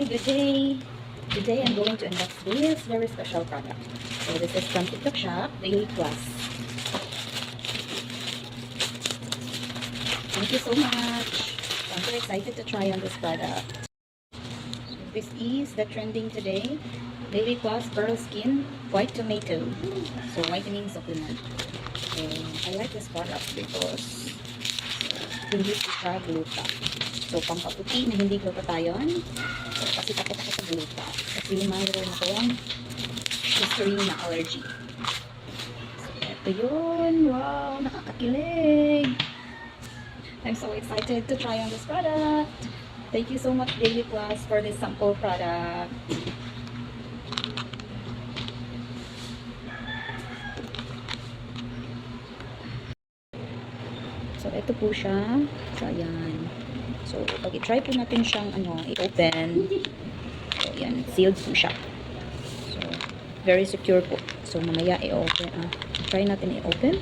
good day. Today I'm going to unbox this very special product. So this is from TikTok Shop, Daily Plus. Thank you so much. I'm so excited to try on this product. So this is the trending today. Daily Plus Pearl Skin White Tomato. So whitening supplement. And I like this product because hindi siya gluta. So pampaputi na hindi glutathione. So kasi takot ako sa gluta. Kasi mayroon akong history na allergy. So ito yun. Wow, nakakakilig. I'm so excited to try on this product. Thank you so much Daily Plus for this sample product. So ito po siya. So ayan. So pag i-try po natin siyang i-open. So ayan, sealed po siya. So very secure po. So mamaya i-open. Try natin i-open.